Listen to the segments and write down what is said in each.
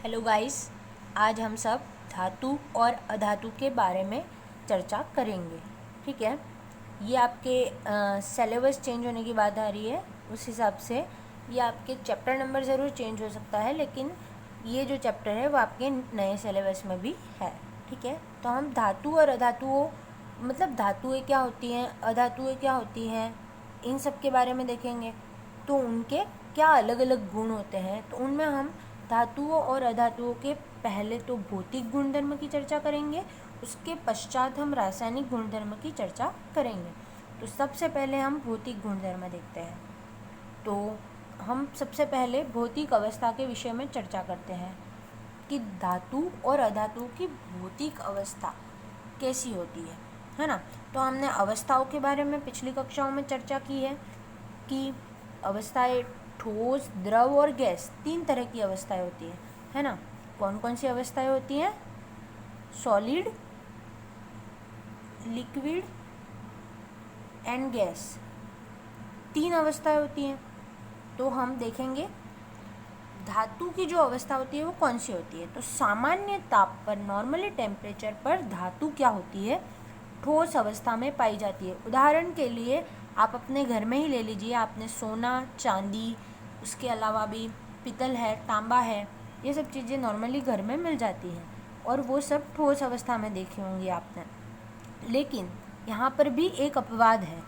Hello guys, आज हम सब धातु और अधातु के बारे में चर्चा करेंगे। ठीक है, ये आपके सिलेबस चेंज होने की बात आ रही है, उस हिसाब से ये आपके चैप्टर नंबर ज़रूर चेंज हो सकता है, लेकिन ये जो चैप्टर है वो आपके नए सिलेबस में भी है। ठीक है, तो हम धातु और अधातुओं मतलब धातुएं क्या होती हैं, अधातुएं क्या होती हैं, इन सब के बारे में देखेंगे। तो उनके क्या अलग अलग गुण होते हैं, तो उनमें हम धातुओं और अधातुओं के पहले तो भौतिक गुणधर्म की चर्चा करेंगे, उसके पश्चात हम रासायनिक गुणधर्म की चर्चा करेंगे। तो सबसे पहले हम भौतिक गुणधर्म देखते हैं। तो हम सबसे पहले भौतिक अवस्था के विषय में चर्चा करते हैं कि धातु और अधातु की भौतिक अवस्था कैसी होती है ना। तो हमने अवस्थाओं के बारे में पिछली कक्षाओं में चर्चा की है कि अवस्थाएं ठोस, द्रव और गैस, 3 तरह की अवस्थाएं होती है ना। कौन कौन सी अवस्थाएं होती हैं? सॉलिड, लिक्विड एंड गैस, 3 अवस्थाएं होती हैं। तो हम देखेंगे धातु की जो अवस्था होती है वो कौन सी होती है। तो सामान्य ताप पर, नॉर्मली टेम्परेचर पर धातु क्या होती है? ठोस अवस्था में पाई जाती है। उदाहरण के लिए आप अपने घर में ही ले लीजिए, आपने सोना, चांदी, उसके अलावा भी पितल है, तांबा है, ये सब चीज़ें नॉर्मली घर में मिल जाती हैं और वो सब ठोस अवस्था में देखी होंगी आपने। लेकिन यहाँ पर भी एक अपवाद है।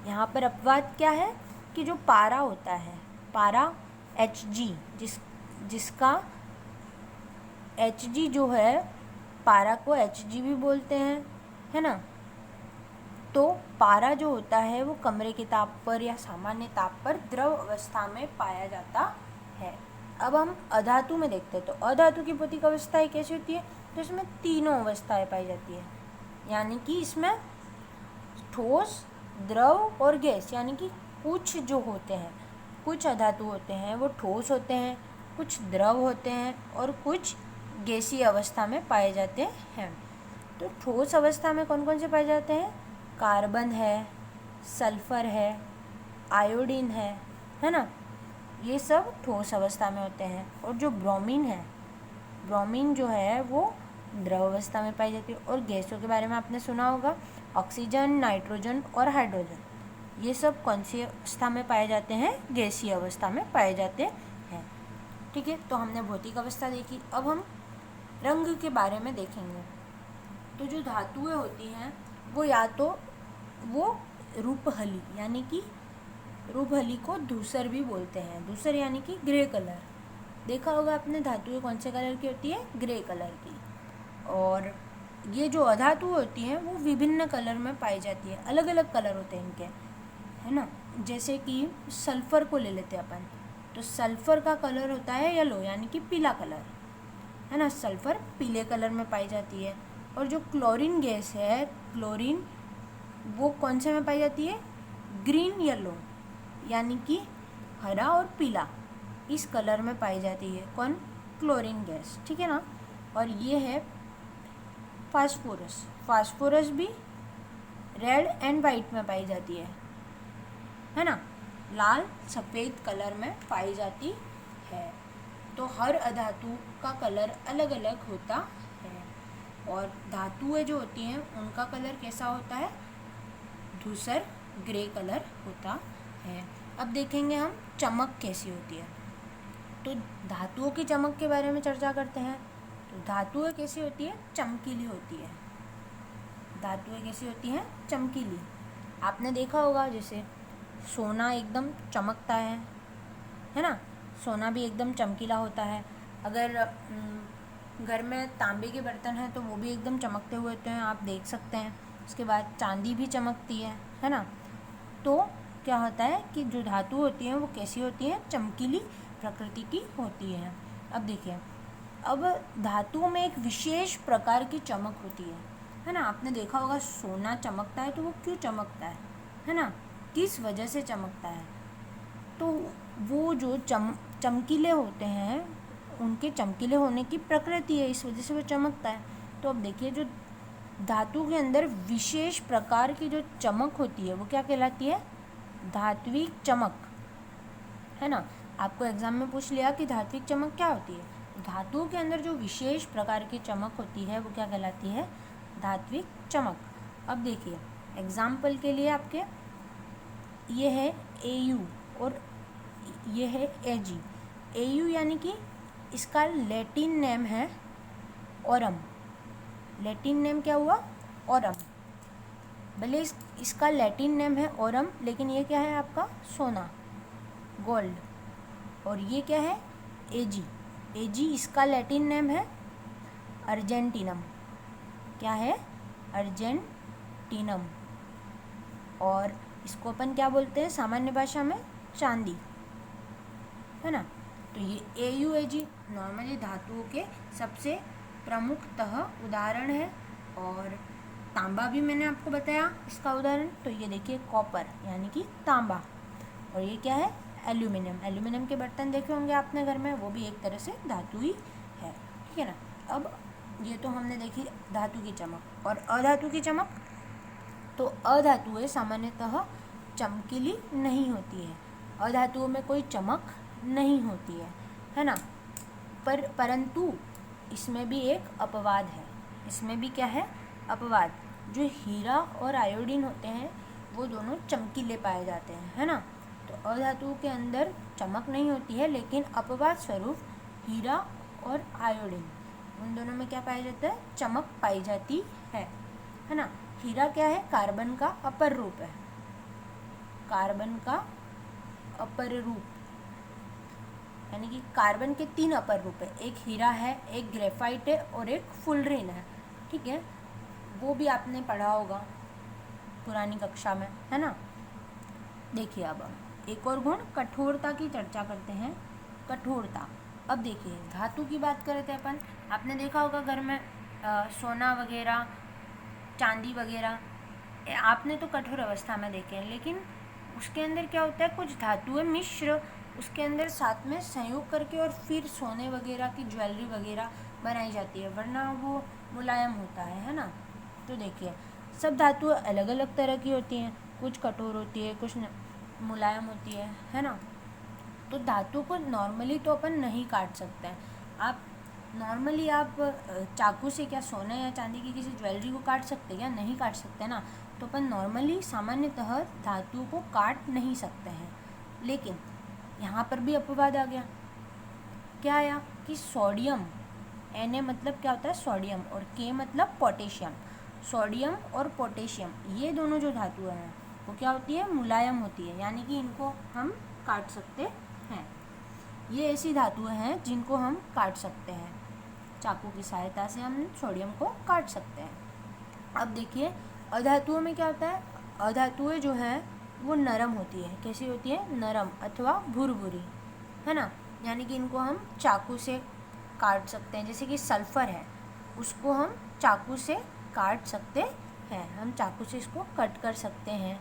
यहाँ पर अपवाद क्या है कि जो पारा होता है, पारा Hg, जिसका Hg जो है, पारा को Hg भी बोलते हैं, है ना। तो पारा जो होता है वो कमरे के ताप पर या सामान्य ताप पर द्रव अवस्था में पाया जाता है। अब हम अधातु में देखते हैं। तो अधातु की भौतिक अवस्थाएं कैसी होती है? तो इसमें तीनों अवस्थाएं पाई जाती है, यानी कि इसमें ठोस, द्रव और गैस, यानी कि कुछ जो होते हैं, कुछ अधातु होते हैं वो ठोस होते हैं, कुछ द्रव होते हैं और कुछ गैसीय अवस्था में पाए जाते हैं। तो ठोस अवस्था में कौन कौन से पाए जाते हैं? कार्बन है, सल्फर है, आयोडीन है ना। ये सब ठोस अवस्था में होते हैं। और जो ब्रोमीन है, ब्रोमीन जो है वो द्रव अवस्था में पाई जाती है। और गैसों के बारे में आपने सुना होगा, ऑक्सीजन, नाइट्रोजन और हाइड्रोजन, ये सब कौन सी अवस्था में पाए जाते हैं? गैसीय अवस्था में पाए जाते हैं। ठीक है, तो हमने भौतिक अवस्था देखी। अब हम रंग के बारे में देखेंगे। तो जो धातुएं होती हैं वो या तो वो रूपहली, यानी कि रूपहली को धूसर भी बोलते हैं। धूसर यानी कि ग्रे कलर। देखा होगा आपने धातुएं कौन से कलर की होती है? ग्रे कलर की। और ये जो अधातु होती हैं वो विभिन्न कलर में पाई जाती है, अलग अलग कलर होते हैं इनके, है ना। जैसे कि सल्फर को ले लेते हैं अपन, तो सल्फर का कलर होता है येलो, यानी कि पीला कलर, है ना। सल्फर पीले कलर में पाई जाती है। और जो क्लोरीन गैस है, क्लोरीन, वो कौन से में पाई जाती है? ग्रीन येलो, यानी कि हरा और पीला, इस कलर में पाई जाती है। कौन? क्लोरीन गैस, ठीक है ना। और ये है फास्फोरस। फास्फोरस भी रेड एंड वाइट में पाई जाती है ना, लाल सफ़ेद कलर में पाई जाती है। तो हर अधातु का कलर अलग अलग होता है। और धातुएं जो होती हैं उनका कलर कैसा होता है? धूसर ग्रे कलर होता है। अब देखेंगे हम चमक कैसी होती है। तो धातुओं की चमक के बारे में चर्चा करते हैं। तो धातुएं कैसी होती है? चमकीली होती है। धातुएं कैसी होती हैं? चमकीली। आपने देखा होगा जैसे सोना एकदम चमकता है ना। सोना भी एकदम चमकीला होता है। अगर घर में तांबे के बर्तन हैं तो वो भी एकदम चमकते हुए होते हैं, आप देख सकते हैं। उसके बाद चांदी भी चमकती है ना। तो क्या होता है कि जो धातु होती हैं वो कैसी होती हैं? चमकीली प्रकृति की होती है। अब देखिए, अब धातुओं में एक विशेष प्रकार की चमक होती है ना। आपने देखा होगा सोना चमकता है तो वो क्यों चमकता है ना, किस वजह से चमकता है? तो वो जो चमकीले होते हैं, उनके चमकीले होने की प्रकृति है, इस वजह से वो चमकता है। तो अब देखिए, जो धातु के अंदर विशेष प्रकार की जो चमक होती है वो क्या कहलाती है? धात्विक चमक, है ना। आपको एग्जाम में पूछ लिया कि धात्विक चमक क्या होती है। धातुओं के अंदर जो विशेष प्रकार की चमक होती है वो क्या कहलाती है? धात्विक चमक। अब देखिए एग्जाम्पल के लिए आपके ये है Au और ये है Ag। Au यानी कि इसका लैटिन नेम है ओरम। लैटिन नेम क्या हुआ? ओरम। भले इसका लैटिन नेम है ओरम, लेकिन ये क्या है आपका? सोना, गोल्ड। और ये क्या है? Ag। Ag इसका लैटिन नेम है अर्जेंटिनम। क्या है? अर्जेंटिनम। और इसको अपन क्या बोलते हैं सामान्य भाषा में? चांदी, है ना। तो ये Au Ag नॉर्मली धातुओं के सबसे प्रमुखतः उदाहरण है। और तांबा भी मैंने आपको बताया इसका उदाहरण। तो ये देखिए कॉपर यानी कि तांबा। और ये क्या है? एल्यूमिनियम। एल्यूमिनियम के बर्तन देखे होंगे आपने घर में, वो भी एक तरह से धातु ही है, ठीक है ना। अब ये तो हमने देखी धातु की चमक। और अधातु की चमक, तो अधातुएं सामान्यतः चमकीली नहीं होती है। अधातुओं में कोई चमक नहीं होती है ना। परंतु इसमें भी एक अपवाद है। इसमें भी क्या है? अपवाद। जो हीरा और आयोडीन होते हैं वो दोनों चमकीले पाए जाते हैं, है ना। तो अधातुओं के अंदर चमक नहीं होती है, लेकिन अपवाद स्वरूप हीरा और आयोडीन उन दोनों में क्या पाया जाता है? चमक पाई जाती है ना। हीरा क्या है? कार्बन का अपर रूप है। कार्बन का अपर रूप यानी कि कार्बन के 3 अपर रूप है। एक हीरा है, एक ग्रेफाइट है और एक फुलरिन है, ठीक है। वो भी आपने पढ़ा होगा पुरानी कक्षा में, है ना। देखिए अब एक और गुण कठोरता की चर्चा करते हैं। कठोरता। अब देखिए धातु की बात करे थे अपन, आपने देखा होगा घर में सोना वगैरह, चांदी वगैरह आपने तो कठोर अवस्था में देखे हैं, लेकिन उसके अंदर क्या होता है? कुछ धातुएं मिश्र उसके अंदर साथ में संयोग करके और फिर सोने वगैरह की ज्वेलरी वगैरह बनाई जाती है, वरना वो मुलायम होता है ना। तो देखिए सब धातुएं अलग अलग तरह की होती हैं, कुछ कठोर होती है, कुछ मुलायम होती है ना। तो धातु को नॉर्मली तो अपन नहीं काट सकते हैं। आप नॉर्मली आप चाकू से क्या सोने या चांदी की किसी ज्वेलरी को काट सकते हैं? क्या नहीं काट सकते ना। तो अपन नॉर्मली सामान्यतः धातु को काट नहीं सकते हैं। लेकिन यहाँ पर भी अपवाद आ गया। क्या आया? कि सोडियम, Na मतलब क्या होता है? सोडियम, और K मतलब पोटेशियम। सोडियम और पोटेशियम ये दोनों जो धातुएं हैं वो क्या होती है? मुलायम होती है, यानी कि इनको हम काट सकते हैं। ये ऐसी धातुएं हैं जिनको हम काट सकते हैं, चाकू की सहायता से हम सोडियम को काट सकते हैं। अब देखिए अधातुओं में क्या होता है? अधातुएं जो हैं वो नरम होती है। कैसी होती है? नरम अथवा भुरभुरी, है ना। यानी कि इनको हम चाकू से काट सकते हैं। जैसे कि सल्फ़र है, उसको हम चाकू से काट सकते हैं। हम चाकू से इसको कट कर सकते हैं।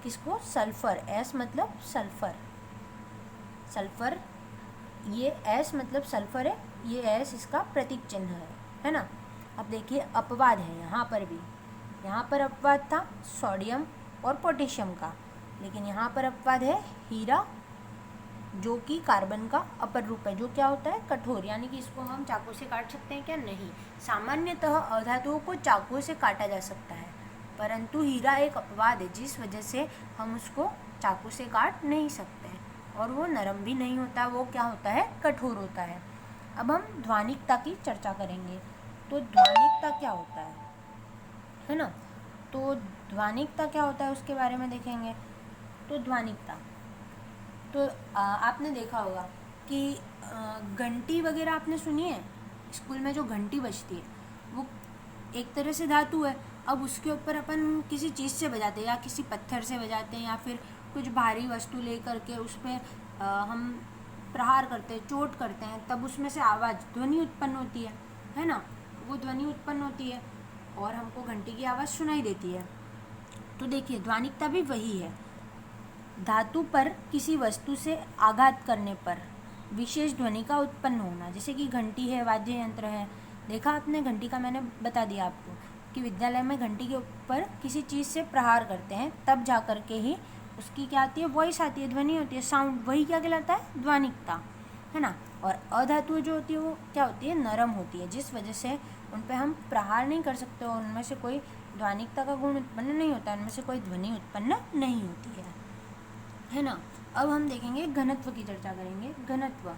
किसको? सल्फ़र। S मतलब सल्फ़र। सल्फ़र, ये S मतलब सल्फ़र है, ये S इसका प्रतीक चिन्ह है ना। अब देखिए अपवाद है यहाँ पर भी। यहाँ पर अपवाद था सोडियम और पोटेशियम का, लेकिन यहाँ पर अपवाद है हीरा, जो कि कार्बन का अपर रूप है, जो क्या होता है? कठोर। यानी कि इसको हम चाकू से काट सकते हैं क्या? नहीं। सामान्यतः अधातुओं को चाकू से काटा जा सकता है, परंतु हीरा एक अपवाद है, जिस वजह से हम उसको चाकू से काट नहीं सकते हैं। और वो नरम भी नहीं होता, वो क्या होता है? कठोर होता है। अब हम ध्वनिकता की चर्चा करेंगे। तो ध्वनिकता क्या होता है ना। तो ध्वनिकता क्या होता है उसके बारे में देखेंगे। तो ध्वनिकता, तो आपने देखा होगा कि घंटी वगैरह आपने सुनी है, स्कूल में जो घंटी बजती है वो एक तरह से धातु है। अब उसके ऊपर अपन किसी चीज़ से बजाते हैं, या किसी पत्थर से बजाते हैं, या फिर कुछ भारी वस्तु ले करके उस पर हम प्रहार करते हैं, चोट करते हैं, तब उसमें से आवाज़, ध्वनि उत्पन्न होती है ना। वो ध्वनि उत्पन्न होती है और हमको घंटी की आवाज़ सुनाई देती है। तो देखिए ध्वनिकता भी वही है। धातु पर किसी वस्तु से आघात करने पर विशेष ध्वनि का उत्पन्न होना, जैसे कि घंटी है, वाद्य यंत्र है। देखा आपने घंटी का, मैंने बता दिया आपको कि विद्यालय में घंटी के ऊपर किसी चीज़ से प्रहार करते हैं, तब जा कर के ही उसकी क्या आती है? वॉइस आती है, ध्वनि होती है, साउंड। वही क्या कहलाता है? ध्वनिकता, है ना। और अधातुएं जो होती है वो क्या होती है, नरम होती है, जिस वजह से उन पे हम प्रहार नहीं कर सकते और उनमें से कोई ध्वनिकता का गुण उत्पन्न नहीं होता, उनमें से कोई ध्वनि उत्पन्न नहीं होती है ना। अब हम देखेंगे घनत्व की चर्चा करेंगे। घनत्व,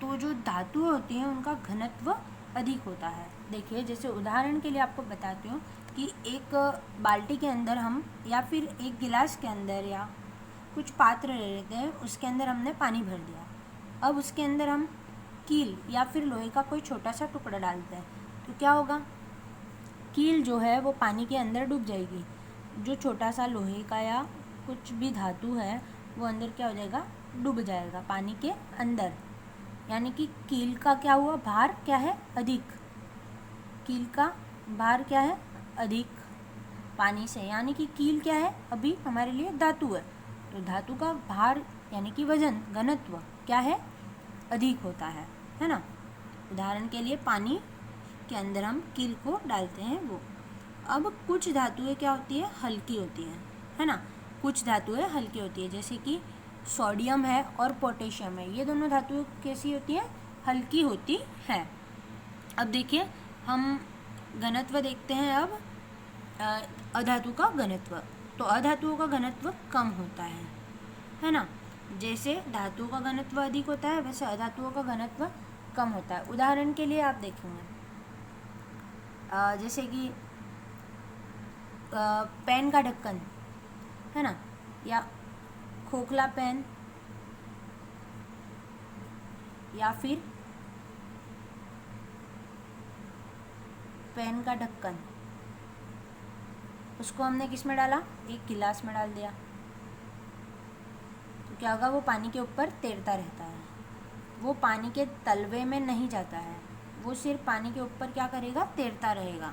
तो जो धातुएं होती हैं उनका घनत्व अधिक होता है। देखिए जैसे उदाहरण के लिए आपको बताती हूँ कि एक बाल्टी के अंदर हम या फिर एक गिलास के अंदर या कुछ पात्र ले लेते हैं, उसके अंदर हमने पानी भर दिया। अब उसके अंदर हम कील या फिर लोहे का कोई छोटा सा टुकड़ा डालते हैं, तो क्या होगा, कील जो है वो पानी के अंदर डूब जाएगी। जो छोटा सा लोहे का या कुछ भी धातु है वो अंदर क्या हो जाएगा, डूब जाएगा पानी के अंदर। यानी कि कील का क्या हुआ, भार क्या है, अधिक। कील का भार क्या है, अधिक पानी से। यानी कि कील क्या है, अभी हमारे लिए धातु है, तो धातु का भार यानी कि वजन, घनत्व क्या है, अधिक होता है ना। उदाहरण के लिए पानी के अंदर हम कील को डालते हैं वो। अब कुछ धातुएं क्या होती है, हल्की होती है ना। कुछ धातुएं हल्की होती है, जैसे कि सोडियम है और पोटेशियम है, ये दोनों धातुएं कैसी होती हैं, हल्की होती हैं। अब देखिए हम घनत्व देखते हैं। अब अधातु का घनत्व, तो अधातुओं का घनत्व कम होता है ना। जैसे धातुओं का घनत्व अधिक होता है वैसे अधातुओं का घनत्व कम होता है। उदाहरण के लिए आप देखेंगे जैसे कि पेन का ढक्कन है ना, या खोखला पेन, या फिर पेन का ढक्कन, उसको हमने किस में डाला, एक गिलास में डाल दिया, तो क्या होगा, वो पानी के ऊपर तैरता रहता है, वो पानी के तलवे में नहीं जाता है, वो सिर्फ पानी के ऊपर क्या करेगा, तैरता रहेगा।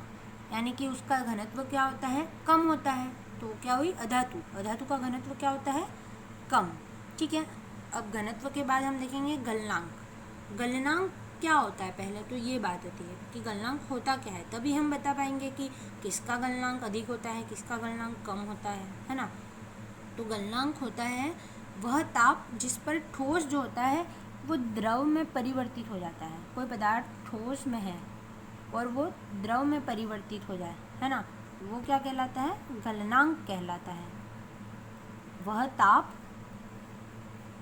यानी कि उसका घनत्व क्या होता है, कम होता है। तो क्या हुई, अधातु, अधातु का घनत्व क्या होता है, कम। ठीक है। अब घनत्व के बाद हम देखेंगे गलनांक। गलनांक क्या होता है, पहले तो ये बात होती है कि गलनांक होता क्या है, तभी हम बता पाएंगे कि किसका गलनांक अधिक होता है, किसका गलनांक कम होता है ना। तो गलनांक होता है वह ताप जिस पर ठोस जो होता है वो द्रव में परिवर्तित हो जाता है। कोई पदार्थ ठोस में है और वो द्रव में परिवर्तित हो जाए, है ना, वो क्या कहलाता है, गलनांक कहलाता है। वह ताप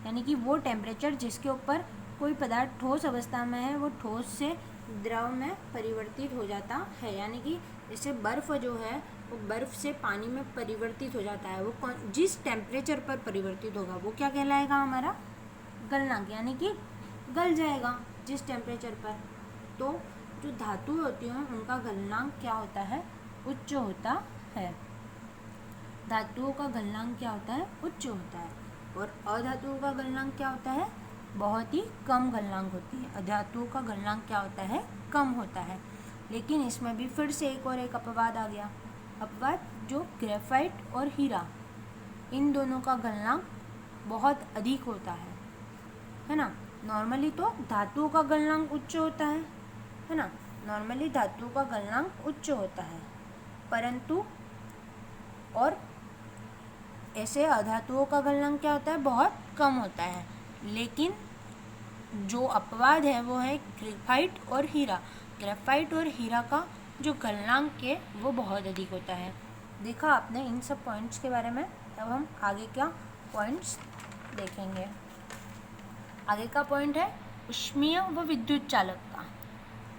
यानी कि वो टेम्परेचर जिसके ऊपर कोई पदार्थ ठोस अवस्था में है वो ठोस से द्रव में परिवर्तित हो जाता है। यानी कि जैसे बर्फ़ जो है वो बर्फ़ से पानी में परिवर्तित हो जाता है, वो जिस टेम्परेचर पर परिवर्तित होगा वो क्या कहलाएगा, हमारा गलनांक। यानी कि गल जाएगा जिस टेम्परेचर पर। तो जो धातु होती हैं उनका गलनांक क्या होता है, उच्च होता है। धातुओं का गलनांक क्या होता है, उच्च होता है। और अधातुओं का गलनांक क्या होता है, बहुत ही कम गलनांक होती है। अधातुओं का गलनांक क्या होता है, कम होता है। लेकिन इसमें भी फिर से एक अपवाद आ गया। अपवाद जो ग्रेफाइट और हीरा, इन दोनों का गलनांक बहुत अधिक होता है ना। नॉर्मली तो धातुओं का गलनांक उच्च होता है ना, नॉर्मली धातुओं का गलनांक उच्च होता है, परंतु और ऐसे अधातुओं का गलनांक क्या होता है, बहुत कम होता है। लेकिन जो अपवाद है वो है ग्रेफाइट और हीरा। ग्रेफाइट और हीरा का जो गलनांक है वो बहुत अधिक होता है। देखा आपने इन सब पॉइंट्स के बारे में। अब हम आगे क्या पॉइंट्स देखेंगे। आगे का पॉइंट है ऊष्मीय व विद्युत चालकता,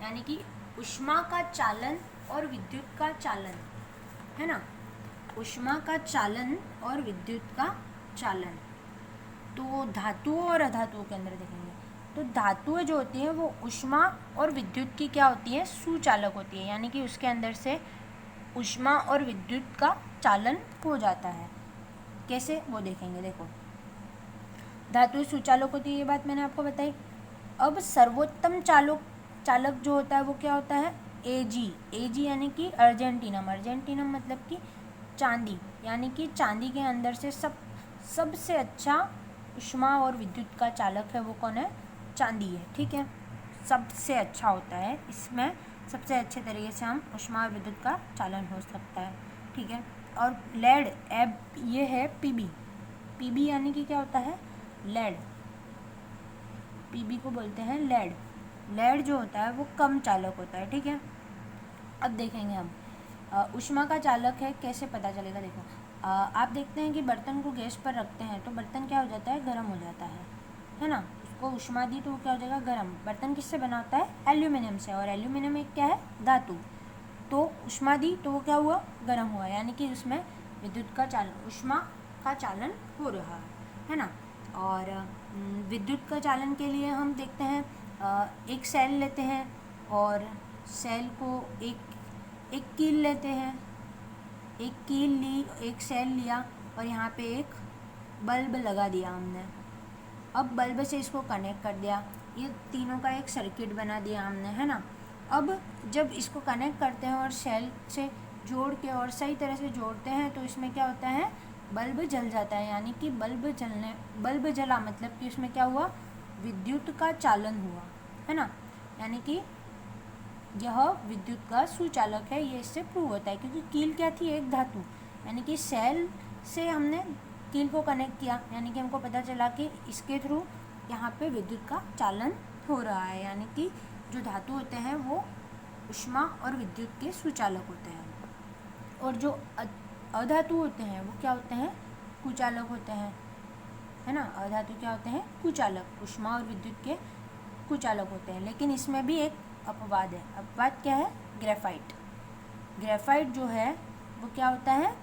यानी कि ऊष्मा का चालन और विद्युत का चालन, है ना। ऊष्मा का चालन और विद्युत का चालन, तो धातुओं और अधातुओं के अंदर देखेंगे। तो धातुएं जो होती हैं वो ऊष्मा और विद्युत की क्या होती है, सुचालक होती है। यानी कि उसके अंदर से ऊष्मा और विद्युत का चालन हो जाता है। कैसे, वो देखेंगे। देखो, धातुएं सुचालक होती है, ये बात मैंने आपको बताई। अब सर्वोत्तम चालक जो होता है वो क्या होता है, एजी यानी कि अर्जेंटीनम। अर्जेंटीनम मतलब कि चांदी, यानी कि चांदी के अंदर से सबसे अच्छा ऊष्मा और विद्युत का चालक है वो कौन है, चांदी है। ठीक है, सबसे अच्छा होता है, इसमें सबसे अच्छे तरीके से हम ऊष्मा और विद्युत का चालन हो सकता है। ठीक है। और लेड, ये है पीबी यानी कि क्या होता है, लेड। पीबी को बोलते हैं लेड। लेड जो होता है वो कम चालक होता है, ठीक है। अब देखेंगे हम ऊष्मा का चालक है, कैसे पता चलेगा। देखो आप देखते हैं कि बर्तन को गैस पर रखते हैं तो बर्तन क्या हो जाता है, गर्म हो जाता है ना। उसको ऊष्मा दी तो वो क्या हो जाएगा, गर्म। बर्तन किससे बना होता है, एल्यूमिनियम से, और एल्यूमिनियम एक क्या है, धातु। तो ऊष्मा दी तो वो क्या हुआ, गर्म हुआ, यानी कि उसमें विद्युत का चालन, ऊष्मा का चालन हो रहा है ना। और विद्युत का चालन के लिए हम देखते हैं एक सेल लेते हैं और सेल को एक कील लेते हैं, एक कील ली, एक सेल लिया और यहाँ पे एक बल्ब लगा दिया हमने। अब बल्ब से इसको कनेक्ट कर दिया, ये तीनों का एक सर्किट बना दिया हमने, है ना। अब जब इसको कनेक्ट करते हैं और सेल से जोड़ के और सही तरह से जोड़ते हैं तो इसमें क्या होता है, बल्ब जल जाता है। यानी कि बल्ब जला मतलब कि उसमें क्या हुआ, विद्युत का चालन हुआ, है ना। यानी कि यह विद्युत का सुचालक है, ये इससे प्रूव होता है। क्योंकि कील क्या थी, एक धातु, यानी कि सेल से हमने कील को कनेक्ट किया, यानी कि हमको पता चला कि इसके थ्रू यहाँ पे विद्युत का चालन हो रहा है। यानी कि जो धातु होते हैं वो ऊष्मा और विद्युत के सुचालक होते हैं, और जो अधातु होते हैं वो क्या होते हैं, कुचालक होते हैं, है ना। अधातु क्या होते हैं, कुचालक, ऊष्मा और विद्युत के कुचालक होते हैं। लेकिन इसमें भी एक अपवाद है। अपवाद क्या है, ग्रेफाइट। ग्रेफाइट जो है वो क्या होता है,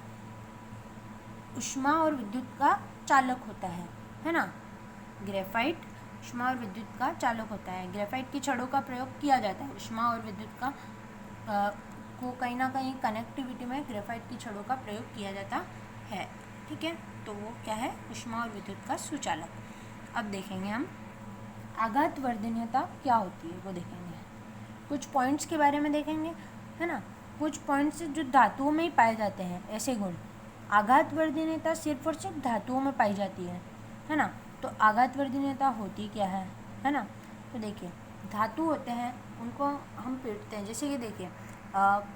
ऊष्मा और विद्युत का चालक होता है ना। ग्रेफाइट ऊष्मा और विद्युत का चालक होता है। ग्रेफाइट की छड़ों का प्रयोग किया जाता है ऊष्मा और विद्युत का को कहीं ना कहीं कनेक्टिविटी में ग्रेफाइट की छड़ों का प्रयोग किया जाता है, ठीक है। तो वो क्या है, ऊष्मा और विद्युत का सुचालक। अब देखेंगे हम आघात वर्धनीयता क्या होती है, वो देखेंगे। कुछ पॉइंट्स के बारे में देखेंगे, है ना। कुछ पॉइंट्स जो धातुओं में ही पाए जाते हैं, ऐसे गुण। आघात वर्धनीयता सिर्फ और सिर्फ धातुओं में पाई जाती है ना। तो आघात वर्धनीयता होती क्या है ना। तो देखिए, धातु होते हैं उनको हम पीटते हैं। जैसे कि देखिए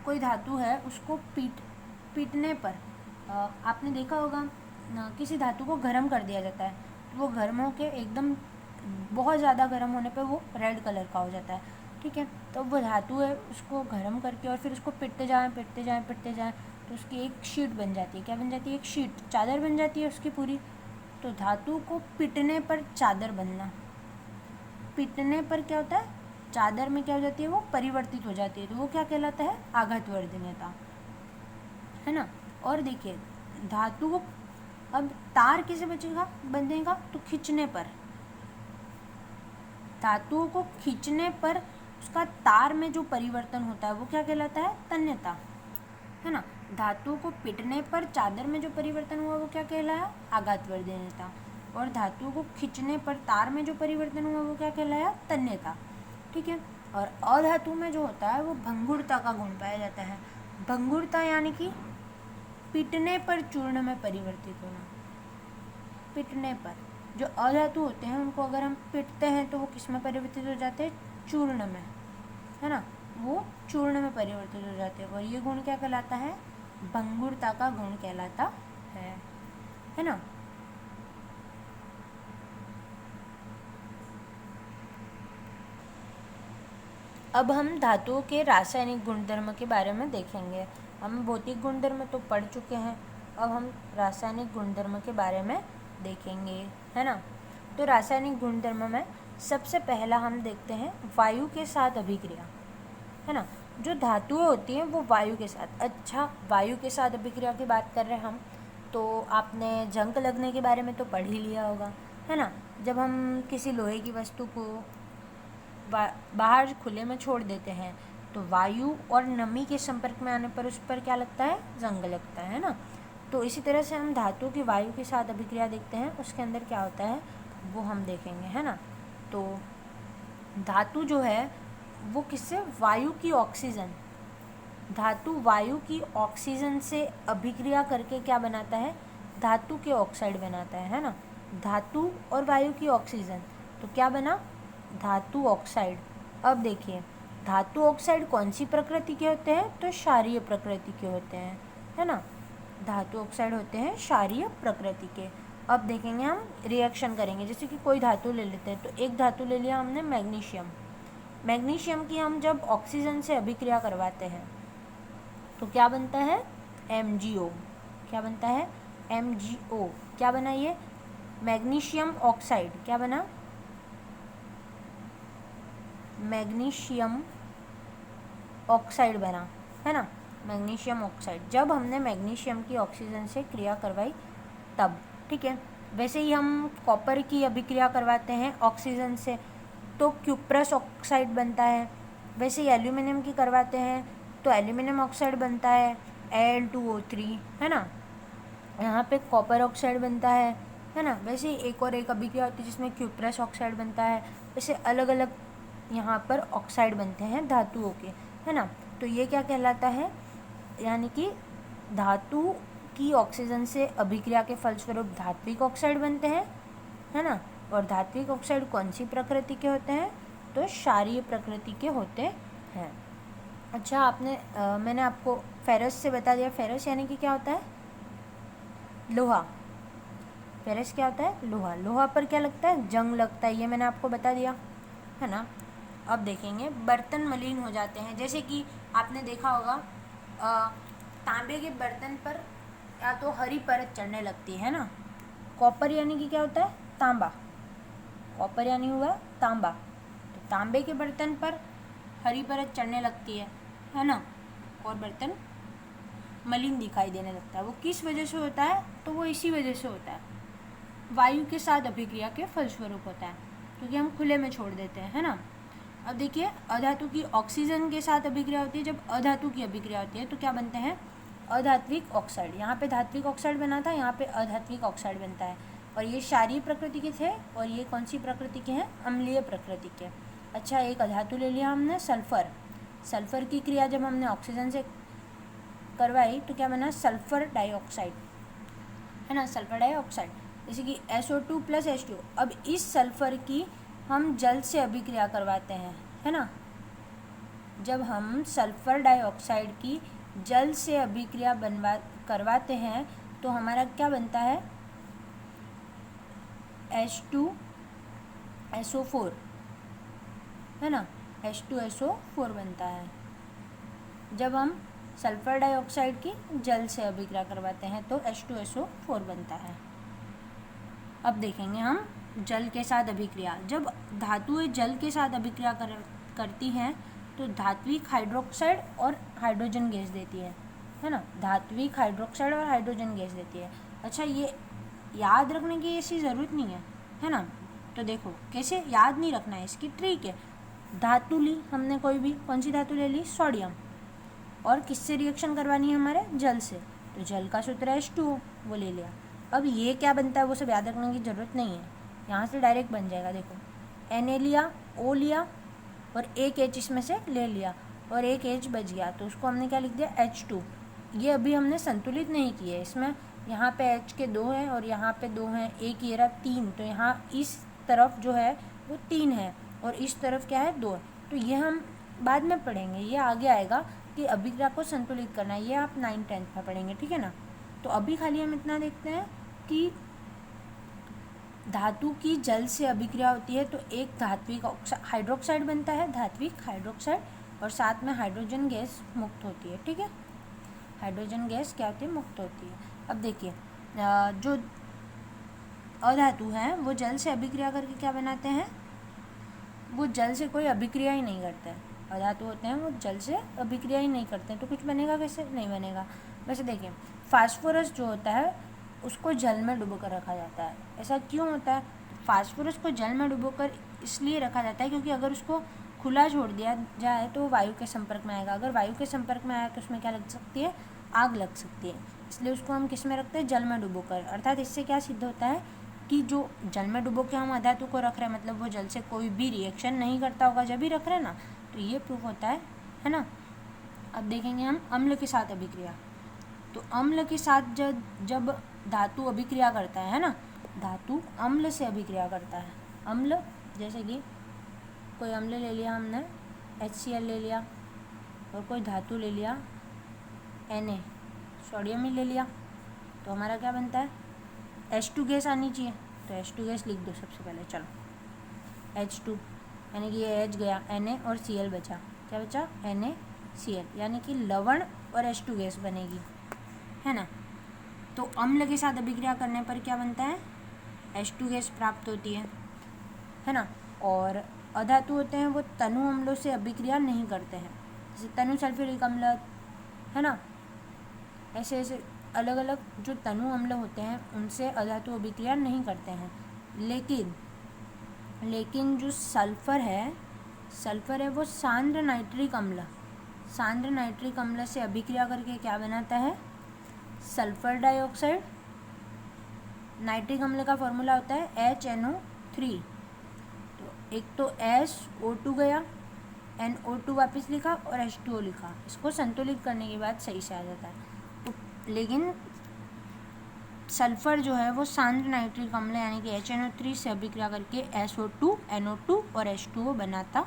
कोई धातु है, उसको पीटने पर आपने देखा होगा किसी धातु को गर्म कर दिया जाता है, तो वो गर्म होके एकदम बहुत ज़्यादा गर्म होने पे वो रेड कलर का हो जाता है, ठीक है। तो वो धातु है, उसको गर्म करके और फिर उसको पीटते जाएं तो उसकी एक शीट बन जाती है। क्या बन जाती है, एक शीट, चादर बन जाती है उसकी पूरी। तो धातु को पीटने पर चादर बनना, पीटने पर क्या होता है, चादर में क्या हो जाती है, वो परिवर्तित हो जाती है। तो वो क्या कहलाता है, आघात वर्धनीयता, है ना। और देखिए धातु को अब तार कैसे बंधेगा, तो खींचने पर, धातुओं को खींचने पर उसका तार में जो परिवर्तन होता है वो क्या कहलाता है, तन्यता, है ना। धातु को पीटने पर चादर में जो परिवर्तन हुआ वो क्या कहलाया, आघात वर्धनीयता। और धातु को खींचने पर तार में जो परिवर्तन हुआ वो क्या कहलाया, तन्यता, ठीक है। और अधातु में जो होता है वो भंगुरता का गुण पाया जाता है। भंगुरता यानी कि पीटने पर चूर्ण में परिवर्तित होना। पीटने पर जो अधातु होते हैं उनको अगर हम पीटते हैं तो वो किस में परिवर्तित हो जाते हैं, चूर्ण में, है ना। वो चूर्ण में परिवर्तित हो जाते हैं। और ये गुण क्या कहलाता है, भंगुरता का गुण कहलाता है ना। अब हम धातुओं के रासायनिक गुणधर्म के बारे में देखेंगे। हम भौतिक गुणधर्म तो पढ़ चुके हैं, अब हम रासायनिक गुणधर्म के बारे में देखेंगे, है ना। तो रासायनिक गुणधर्म में सबसे पहला हम देखते हैं वायु के साथ अभिक्रिया, है ना। जो धातुएं होती हैं वो वायु के साथ, अच्छा वायु के साथ अभिक्रिया की बात कर रहे हैं हम, तो आपने जंग लगने के बारे में तो पढ़ ही लिया होगा, है ना। जब हम किसी लोहे की वस्तु को बाहर खुले में छोड़ देते हैं तो वायु और नमी के संपर्क में आने पर उस पर क्या लगता है, जंग लगता है ना। तो इसी तरह से हम धातु की वायु के साथ अभिक्रिया देखते हैं, उसके अंदर क्या होता है वो हम देखेंगे, है ना। तो धातु जो है वो किससे, वायु की ऑक्सीजन, धातु वायु की ऑक्सीजन से अभिक्रिया करके क्या बनाता है, धातु के ऑक्साइड बनाता है ना। धातु और वायु की ऑक्सीजन, तो क्या बना, धातु ऑक्साइड। अब देखिए धातु ऑक्साइड कौन सी प्रकृति के होते हैं, तो क्षारीय प्रकृति के होते हैं, है ना। धातु ऑक्साइड होते हैं क्षारीय प्रकृति के। अब देखेंगे हम रिएक्शन करेंगे। जैसे कि कोई धातु ले लेते हैं, तो एक धातु ले लिया हमने मैग्नीशियम। मैग्नीशियम की हम जब ऑक्सीजन से अभिक्रिया करवाते हैं तो क्या बनता है, MgO। क्या बनता है, MgO। क्या बना ये, मैग्नीशियम ऑक्साइड। क्या बना, मैग्नीशियम ऑक्साइड बना, है ना, मैग्नीशियम ऑक्साइड। जब हमने मैग्नीशियम की ऑक्सीजन से क्रिया करवाई तब, ठीक है। वैसे ही हम कॉपर की अभिक्रिया करवाते हैं ऑक्सीजन से तो क्यूप्रस ऑक्साइड बनता है। वैसे ही एल्यूमिनियम की करवाते हैं तो एल्यूमिनियम ऑक्साइड बनता है, Al2O3, है ना। यहाँ पे कॉपर ऑक्साइड बनता है ना। वैसे ही एक और एक अभिक्रिया होती है जिसमें क्यूप्रस ऑक्साइड बनता है। वैसे अलग अलग यहाँ पर ऑक्साइड बनते हैं धातुओं के, है ना। तो ये क्या कहलाता है, यानी कि धातु की ऑक्सीजन से अभिक्रिया के फलस्वरूप धात्विक ऑक्साइड बनते हैं, है ना। और धात्विक ऑक्साइड कौन सी प्रकृति के होते हैं, तो क्षारीय प्रकृति के होते हैं। अच्छा, मैंने आपको फेरस से बता दिया। फेरस यानी कि क्या होता है, लोहा। फेरस क्या होता है, लोहा। लोहा पर क्या लगता है, जंग लगता है, ये मैंने आपको बता दिया, है ना। अब देखेंगे बर्तन मलिन हो जाते हैं। जैसे कि आपने देखा होगा तांबे के बर्तन पर या तो हरी परत चढ़ने लगती है ना। कॉपर यानी कि क्या होता है, तांबा। कॉपर यानी हुआ तांबा। तो तांबे के बर्तन पर हरी परत चढ़ने लगती है ना, और बर्तन मलिन दिखाई देने लगता है। वो किस वजह से होता है, तो वो इसी वजह से होता है, वायु के साथ अभिक्रिया के फलस्वरूप होता है, क्योंकि हम खुले में छोड़ देते हैं, है ना। अब देखिए, अधातु की ऑक्सीजन के साथ अभिक्रिया होती है। जब अधातु की अभिक्रिया होती है तो क्या बनते हैं, अधात्विक ऑक्साइड। यहाँ पे धात्विक ऑक्साइड बना था, यहाँ पे अधात्विक ऑक्साइड बनता है। और ये क्षारीय प्रकृति के थे और ये कौन सी प्रकृति के हैं, अम्लीय प्रकृति के। अच्छा, एक अधातु ले लिया हमने, सल्फर। सल्फर की क्रिया जब हमने ऑक्सीजन से करवाई तो क्या बना, सल्फर डाइऑक्साइड, है ना, सल्फर डाइऑक्साइड। जैसे कि SO2 + H2। अब इस सल्फर की हम जल से अभिक्रिया करवाते हैं, है ना। जब हम सल्फर डाइऑक्साइड की जल से अभिक्रिया करवाते हैं तो हमारा क्या बनता है, H2SO4, है ना, H2SO4 बनता है जब हम सल्फर डाइऑक्साइड की जल से अभिक्रिया करवाते हैं तो H2SO4 बनता है। अब देखेंगे हम जल के साथ अभिक्रिया। जब धातुएं जल के साथ अभिक्रिया करती हैं तो धात्विक हाइड्रोक्साइड और हाइड्रोजन गैस देती है ना। धात्विक हाइड्रोक्साइड और हाइड्रोजन गैस देती है। अच्छा, ये याद रखने की ऐसी ज़रूरत नहीं है ना। तो देखो कैसे याद नहीं रखना है, इसकी ट्रिक है। धातु ली हमने, कोई भी, कौन सी धातु ले ली, सोडियम, और किससे रिएक्शन करवानी है, हमारे जल से। तो जल का सूत्र है H2O, वो ले लिया। अब ये क्या बनता है वो सब याद रखने की ज़रूरत नहीं है, यहाँ से डायरेक्ट बन जाएगा। देखो, Na लिया, O लिया और एक H इसमें से ले लिया और एक H बच गया, तो उसको हमने क्या लिख दिया, H2। ये अभी हमने संतुलित नहीं किया है, इसमें यहाँ पे H के 2 हैं और यहाँ पे 2 हैं, एक ये रहा 3, तो यहाँ इस तरफ जो है वो 3 है और इस तरफ क्या है, 2 है। तो ये हम बाद में पढ़ेंगे, ये आगे आएगा कि अभिक्रिया को संतुलित करना है, ये आप 9th-10th में पढ़ेंगे, ठीक है ना। तो अभी खाली हम इतना देखते हैं कि धातु की जल से अभिक्रिया होती है तो एक धात्विक हाइड्रोक्साइड बनता है, धात्विक हाइड्रोक्साइड, और साथ में हाइड्रोजन गैस मुक्त होती है, ठीक है। हाइड्रोजन गैस क्या होती है, मुक्त होती है। अब देखिए, जो अधातु हैं वो जल से अभिक्रिया करके क्या बनाते हैं, वो जल से कोई अभिक्रिया ही नहीं करते हैं। अधातु होते हैं वो जल से अभिक्रिया ही नहीं करते हैं, तो कुछ बनेगा कैसे, नहीं बनेगा। वैसे देखिए, फास्फोरस जो होता है उसको जल में डुबोकर रखा जाता है। ऐसा क्यों होता है, फास्फोरस को जल में डुबोकर इसलिए रखा जाता है क्योंकि अगर उसको खुला छोड़ दिया जाए तो वायु के संपर्क में आएगा। अगर वायु के संपर्क में आया तो उसमें क्या लग सकती है, आग लग सकती है। इसलिए उसको हम किस में रखते हैं, जल में डुबोकर। अर्थात इससे क्या सिद्ध होता है कि जो जल में डुबो के हम अधातु को रख रहे हैं, मतलब वो जल से कोई भी रिएक्शन नहीं करता होगा जब भी रख रहे हैं ना, तो ये प्रूफ होता है ना। अब देखेंगे हम अम्ल के साथ अभिक्रिया। तो अम्ल के साथ जब धातु अभिक्रिया करता है ना, धातु अम्ल से अभिक्रिया करता है। अम्ल जैसे कि कोई अम्ल ले लिया हमने, HCl ले लिया, और कोई धातु ले लिया Na, सोडियम ही ले लिया, तो हमारा क्या बनता है, H2 गैस आनी चाहिए, तो H2 गैस लिख दो सबसे पहले। चलो H2 यानी कि ये H गया, Na और Cl बचा, क्या बचा, NaCl, यानी कि लवण और H2 गैस बनेगी, है ना। तो अम्ल के साथ अभिक्रिया करने पर क्या बनता है, H2 गैस प्राप्त होती है ना। और अधातु होते हैं वो तनु अम्लों से अभिक्रिया नहीं करते हैं, जैसे तनु सल्फ्यूरिक अम्ल, है ना। ऐसे ऐसे अलग अलग जो तनु अम्ल होते हैं उनसे अधातु अभिक्रिया नहीं करते हैं। लेकिन जो सल्फ़र है वो सांद्र नाइट्रिक अम्ल से अभिक्रिया करके क्या बनाता है, सल्फ़र डाइऑक्साइड। नाइट्रिक अम्ल का फॉर्मूला होता है HNO3, तो एक तो SO2 गया, NO2 वापस लिखा और H2O लिखा, इसको संतुलित करने के बाद सही से आ जाता है। तो लेकिन सल्फ़र जो है वो सांद्र नाइट्रिक अम्ल यानी कि HNO3 से अभिक्रिया करके SO2, NO2 और H2O बनाता